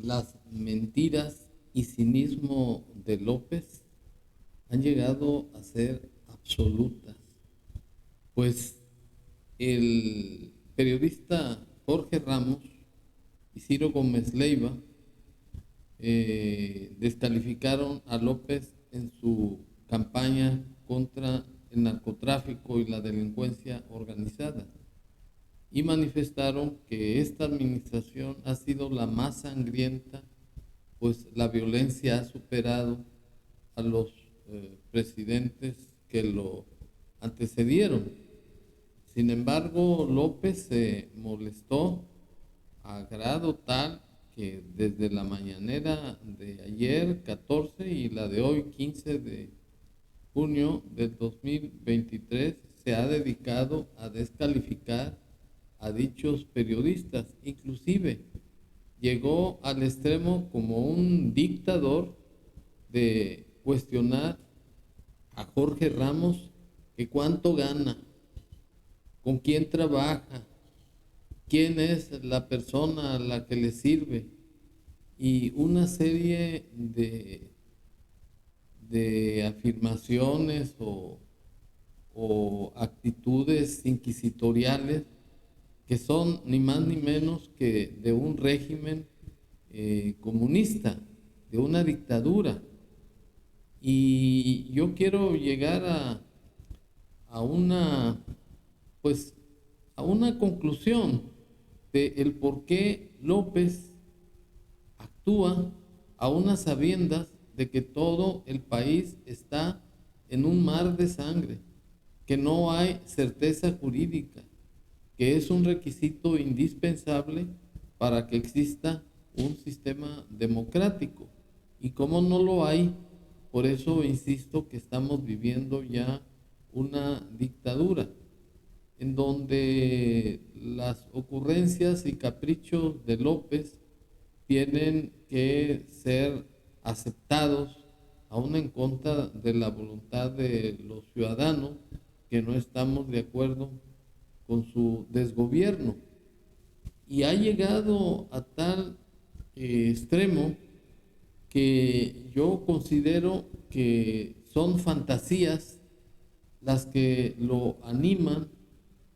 las mentiras y cinismo de López han llegado a ser absolutas, pues el periodista Jorge Ramos y Ciro Gómez Leiva descalificaron a López en su campaña contra el narcotráfico y la delincuencia organizada y manifestaron que esta administración ha sido la más sangrienta, pues la violencia ha superado a los presidentes que lo antecedieron. Sin embargo, López se molestó a grado tal que desde la mañanera de ayer 14 y la de hoy 15 de junio del 2023 se ha dedicado a descalificar a dichos periodistas. Inclusive llegó al extremo como un dictador de cuestionar a Jorge Ramos que cuánto gana, con quién trabaja, quién es la persona a la que le sirve y una serie de afirmaciones o actitudes inquisitoriales que son ni más ni menos que de un régimen comunista, de una dictadura. Y yo quiero llegar a una, pues, a una conclusión de el por qué López actúa a unas sabiendas de que todo el país está en un mar de sangre, que no hay certeza jurídica, que es un requisito indispensable para que exista un sistema democrático. Y como no lo hay, por eso insisto que estamos viviendo ya una dictadura, en donde las ocurrencias y caprichos de López tienen que ser aceptados, aún en contra de la voluntad de los ciudadanos que no estamos de acuerdo con su desgobierno. Y ha llegado a tal extremo que yo considero que son fantasías las que lo animan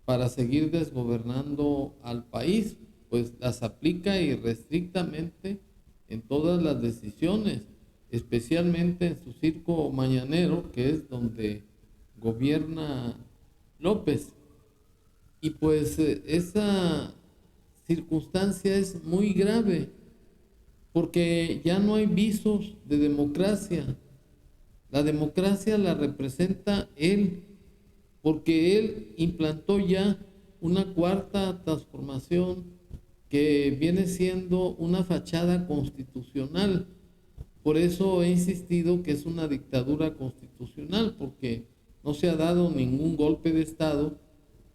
para seguir desgobernando al país, pues las aplica irrestrictamente en todas las decisiones, especialmente en su circo mañanero, que es donde gobierna López. Y pues esa circunstancia es muy grave, porque ya no hay visos de democracia. La democracia la representa él, porque él implantó ya una cuarta transformación que viene siendo una fachada constitucional. Por eso he insistido que es una dictadura constitucional, porque no se ha dado ningún golpe de Estado,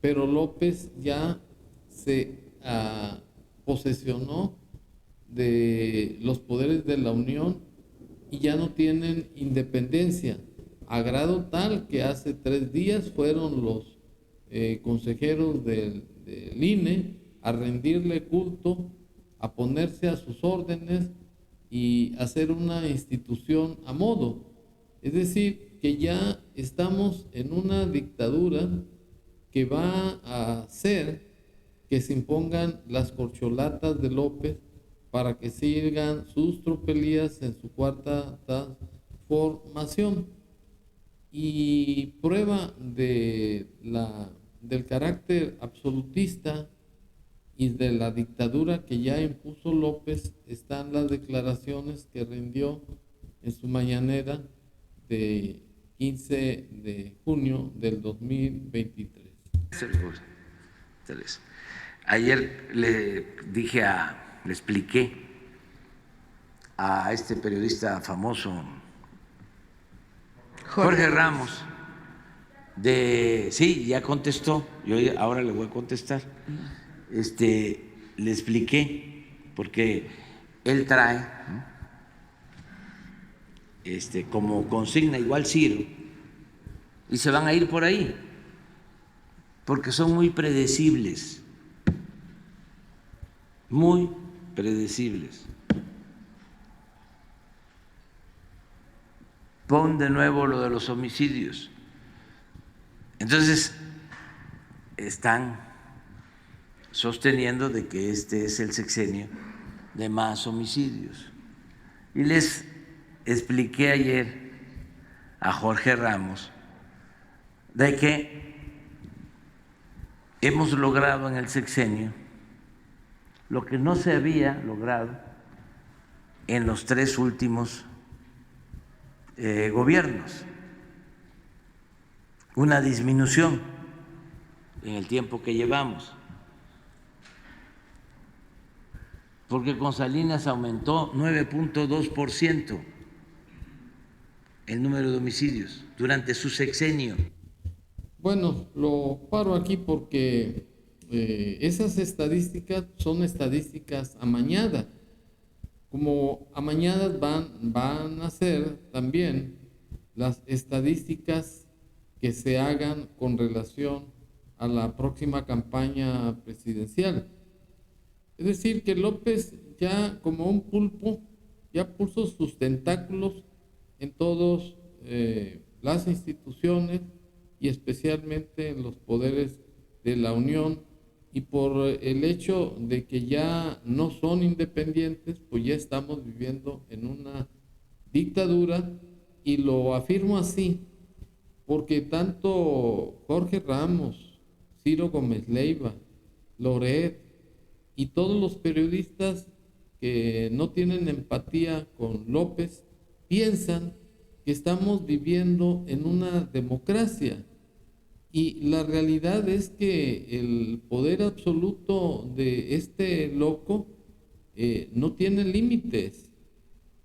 pero López ya se posesionó de los poderes de la Unión y ya no tienen independencia, a grado tal que hace 3 días fueron los consejeros del INE a rendirle culto, a ponerse a sus órdenes y hacer una institución a modo. Es decir, que ya estamos en una dictadura que va a hacer que se impongan las corcholatas de López para que sigan sus tropelías en su cuarta transformación. Y prueba del carácter absolutista y de la dictadura que ya impuso López están las declaraciones que rindió en su mañanera de 15 de junio del 2023. Ayer le expliqué a este periodista famoso, Jorge Ramos, sí, ya contestó, yo ahora le voy a contestar. Le expliqué, porque él trae, ¿no?, como consigna, igual Ciro, y se van a ir por ahí, porque son muy predecibles, muy predecibles. pon de nuevo lo de los homicidios. Entonces, están sosteniendo de que este es el sexenio de más homicidios. Y les expliqué ayer a Jorge Ramos de que hemos logrado en el sexenio lo que no se había logrado en los 3 últimos gobiernos, una disminución en el tiempo que llevamos, porque con Salinas aumentó 9.2% el número de homicidios durante su sexenio. Bueno, lo paro aquí porque esas estadísticas son estadísticas amañadas. Como amañadas van a ser también las estadísticas que se hagan con relación a la próxima campaña presidencial. Es decir, que López ya como un pulpo ya puso sus tentáculos en todas las instituciones y especialmente en los poderes de la Unión, y por el hecho de que ya no son independientes, pues ya estamos viviendo en una dictadura, y lo afirmo así porque tanto Jorge Ramos, Ciro Gómez Leiva, Loret y todos los periodistas que no tienen empatía con López piensan que estamos viviendo en una democracia. Y la realidad es que el poder absoluto de este loco no tiene límites.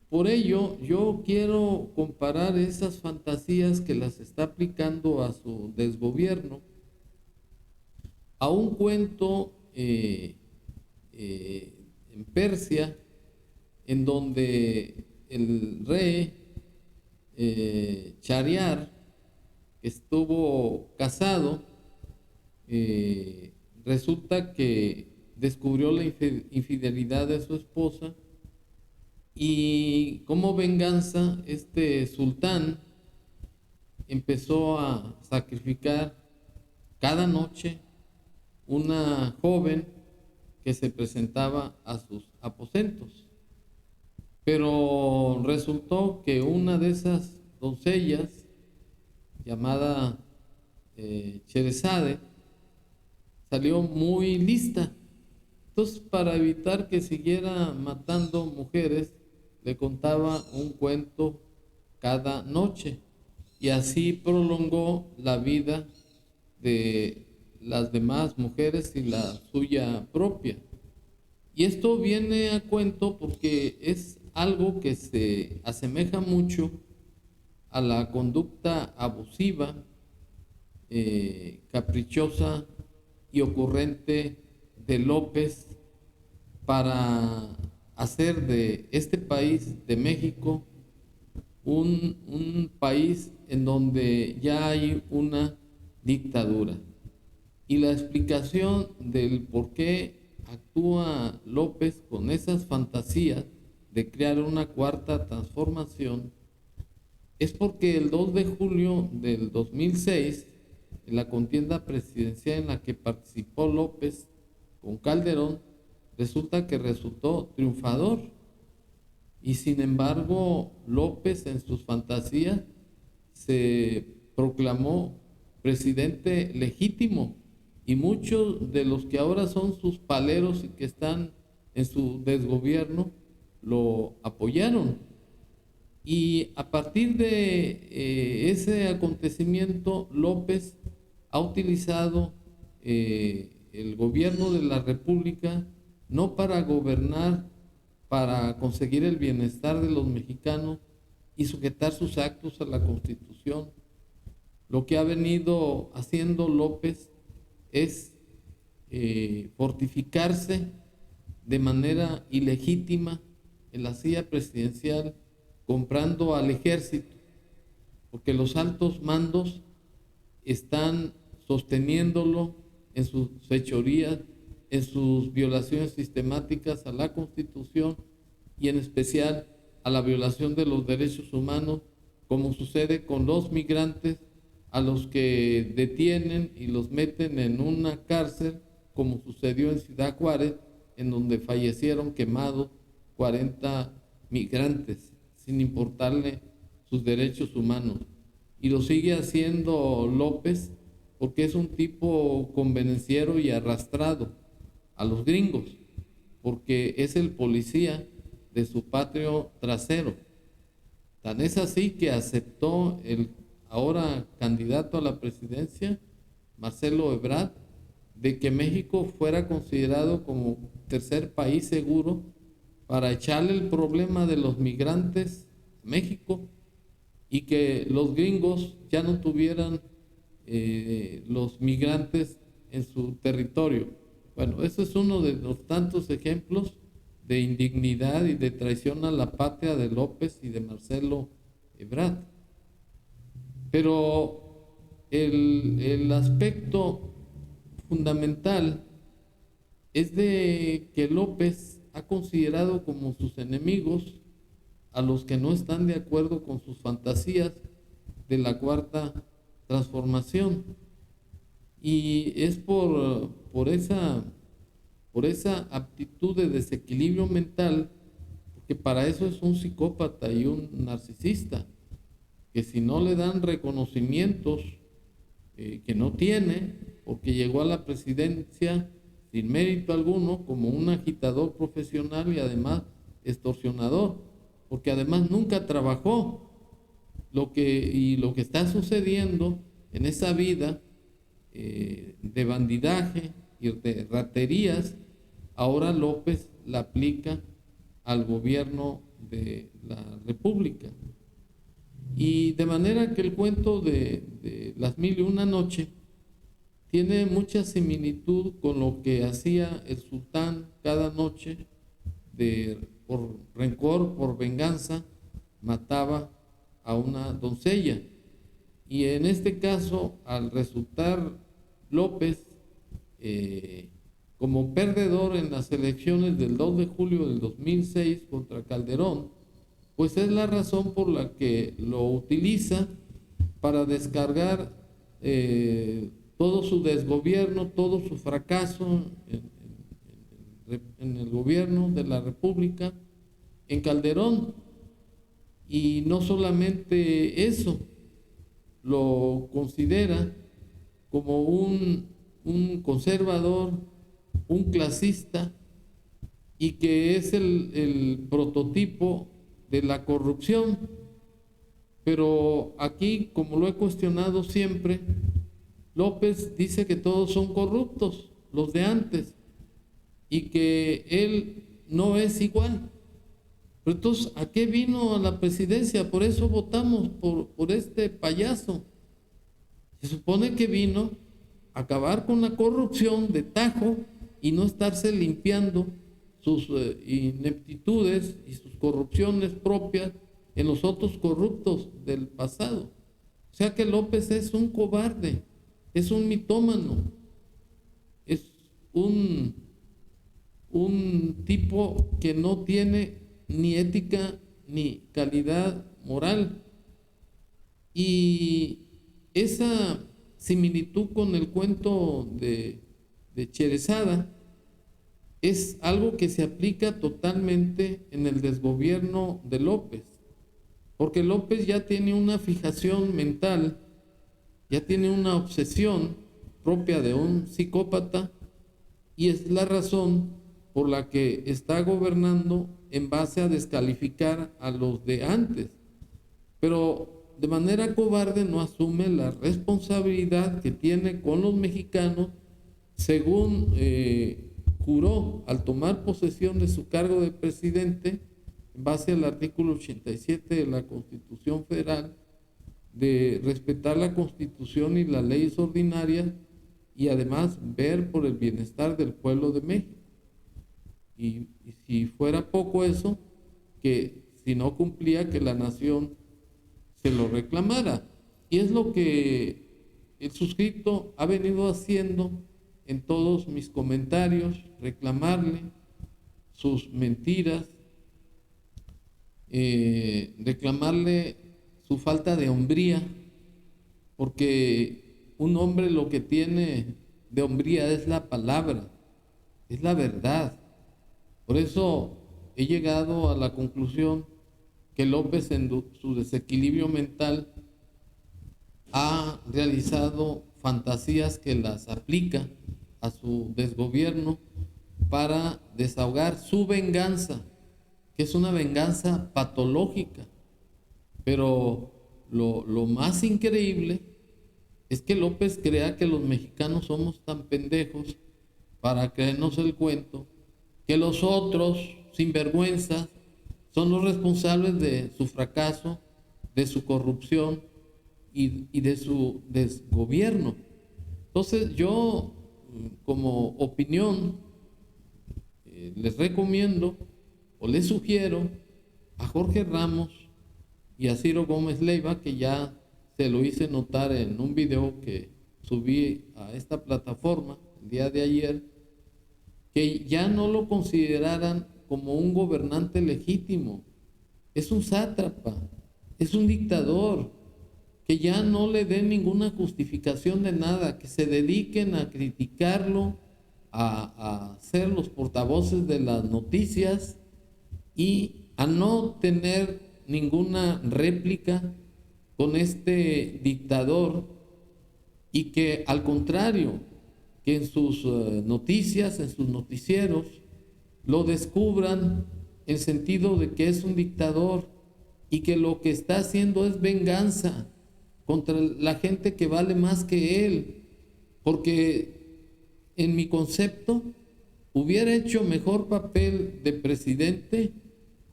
Por ello, yo quiero comparar esas fantasías que las está aplicando a su desgobierno a un cuento en Persia, en donde el rey Chariar, que estuvo casado, resulta que descubrió la infidelidad de su esposa, y como venganza este sultán empezó a sacrificar cada noche una joven que se presentaba a sus aposentos. Pero resultó que una de esas doncellas, llamada Cherezade, salió muy lista. Entonces, para evitar que siguiera matando mujeres, le contaba un cuento cada noche, y así prolongó la vida de las demás mujeres y la suya propia. Y esto viene a cuento porque es algo que se asemeja mucho a la conducta abusiva, caprichosa y ocurrente de López para hacer de este país, de México, un país en donde ya hay una dictadura. Y la explicación del por qué actúa López con esas fantasías de crear una cuarta transformación es porque el 2 de julio del 2006, en la contienda presidencial en la que participó López con Calderón, resultó triunfador. Y sin embargo, López en sus fantasías se proclamó presidente legítimo, y muchos de los que ahora son sus paleros y que están en su desgobierno lo apoyaron. Y a partir de ese acontecimiento, López ha utilizado el gobierno de la República no para gobernar, para conseguir el bienestar de los mexicanos y sujetar sus actos a la Constitución. Lo que ha venido haciendo López es fortificarse de manera ilegítima en la silla presidencial, comprando al ejército, porque los altos mandos están sosteniéndolo en sus fechorías, en sus violaciones sistemáticas a la Constitución y en especial a la violación de los derechos humanos como sucede con los migrantes a los que detienen y los meten en una cárcel, como sucedió en Ciudad Juárez, en donde fallecieron quemados 40 migrantes, sin importarle sus derechos humanos. Y lo sigue haciendo López porque es un tipo convenenciero y arrastrado a los gringos, porque es el policía de su patrio trasero. Tan es así que aceptó el ahora candidato a la presidencia, Marcelo Ebrard, de que México fuera considerado como tercer país seguro para echarle el problema de los migrantes a México y que los gringos ya no tuvieran los migrantes en su territorio. Bueno, eso es uno de los tantos ejemplos de indignidad y de traición a la patria de López y de Marcelo Ebrard. Pero el aspecto fundamental es de que López ha considerado como sus enemigos a los que no están de acuerdo con sus fantasías de la cuarta transformación. Y es por esa aptitud de desequilibrio mental, porque para eso es un psicópata y un narcisista, que si no le dan reconocimientos que no tiene, porque llegó a la presidencia sin mérito alguno, como un agitador profesional y además extorsionador, porque además nunca trabajó. Lo que está sucediendo en esa vida de bandidaje y de raterías, ahora López la aplica al gobierno de la República. Y de manera que el cuento de Las Mil y Una Noche tiene mucha similitud con lo que hacía el sultán cada noche, por rencor, por venganza, mataba a una doncella. Y en este caso, al resultar López como perdedor en las elecciones del 2 de julio del 2006 contra Calderón, pues es la razón por la que lo utiliza para descargar todo su desgobierno, todo su fracaso en el gobierno de la República en Calderón. Y no solamente eso, lo considera como un conservador, un clasista, y que es el prototipo de la corrupción. Pero aquí, como lo he cuestionado siempre, López dice que todos son corruptos, los de antes, y que él no es igual. Pero entonces, ¿a qué vino a la presidencia? Por eso votamos por este payaso. Se supone que vino a acabar con la corrupción de tajo y no estarse limpiando sus ineptitudes y sus corrupciones propias en los otros corruptos del pasado. O sea que López es un cobarde, es un mitómano, es un tipo que no tiene ni ética ni calidad moral. Y esa similitud con el cuento de Cherezada es algo que se aplica totalmente en el desgobierno de López, porque López ya tiene una fijación mental, ya tiene una obsesión propia de un psicópata, y es la razón por la que está gobernando en base a descalificar a los de antes, pero de manera cobarde no asume la responsabilidad que tiene con los mexicanos, según juró al tomar posesión de su cargo de presidente, en base al artículo 87 de la Constitución Federal, de respetar la Constitución y las leyes ordinarias y además ver por el bienestar del pueblo de México. Y si fuera poco eso, que si no cumplía, que la nación se lo reclamara. Y es lo que el suscrito ha venido haciendo en todos mis comentarios, reclamarle sus mentiras, reclamarle su falta de hombría, porque un hombre lo que tiene de hombría es la palabra, es la verdad. Por eso he llegado a la conclusión que López, en su desequilibrio mental, ha realizado fantasías que las aplica a su desgobierno para desahogar su venganza, que es una venganza patológica. Pero lo más increíble es que López crea que los mexicanos somos tan pendejos para creernos el cuento, que los otros, sinvergüenzas, son los responsables de su fracaso, de su corrupción y de su desgobierno. Entonces yo, como opinión, les recomiendo o les sugiero a Jorge Ramos y a Ciro Gómez Leiva, que ya se lo hice notar en un video que subí a esta plataforma el día de ayer, que ya no lo consideraran como un gobernante legítimo. Es un sátrapa, es un dictador, que ya no le den ninguna justificación de nada, que se dediquen a criticarlo, a ser los portavoces de las noticias y a no tener ninguna réplica con este dictador, y que al contrario, que en sus noticias, en sus noticieros, lo descubran en sentido de que es un dictador y que lo que está haciendo es venganza contra la gente que vale más que él, porque en mi concepto hubiera hecho mejor papel de presidente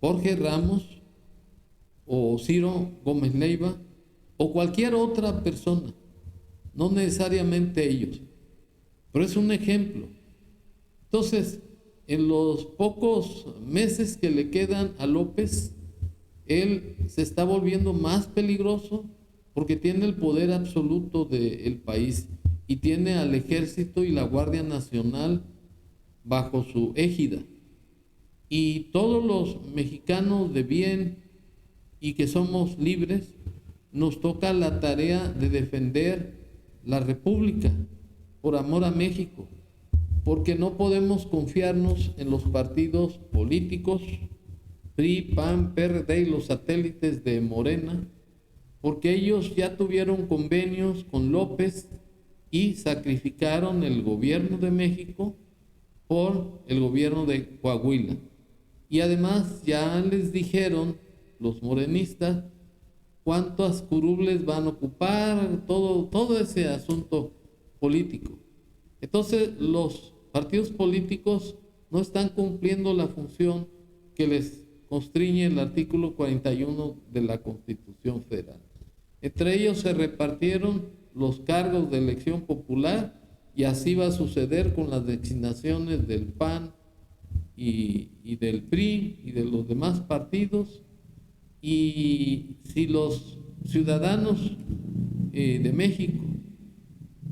Jorge Ramos o Ciro Gómez Leiva o cualquier otra persona, no necesariamente ellos, pero es un ejemplo. Entonces, en los pocos meses que le quedan a López, él se está volviendo más peligroso porque tiene el poder absoluto del país y tiene al Ejército y la Guardia Nacional bajo su égida. Y todos los mexicanos de bien y que somos libres, nos toca la tarea de defender la República por amor a México, porque no podemos confiarnos en los partidos políticos, PRI, PAN, PRD y los satélites de Morena, porque ellos ya tuvieron convenios con López y sacrificaron el gobierno de México por el gobierno de Coahuila. Y además ya les dijeron los morenistas cuántas curules van a ocupar, todo ese asunto político. Entonces los partidos políticos no están cumpliendo la función que les constriñe el artículo 41 de la Constitución Federal. Entre ellos se repartieron los cargos de elección popular, y así va a suceder con las designaciones del PAN y del PRI y de los demás partidos. Y si los ciudadanos de México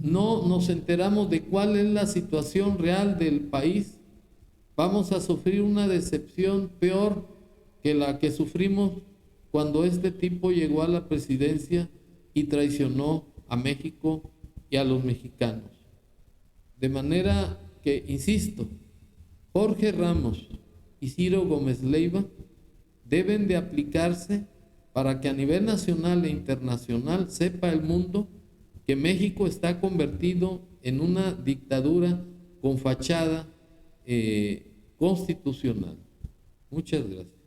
no nos enteramos de cuál es la situación real del país, vamos a sufrir una decepción peor que la que sufrimos cuando este tipo llegó a la presidencia y traicionó a México y a los mexicanos. De manera que, insisto, Jorge Ramos y Ciro Gómez Leiva deben de aplicarse para que a nivel nacional e internacional sepa el mundo que México está convertido en una dictadura con fachada constitucional. Muchas gracias.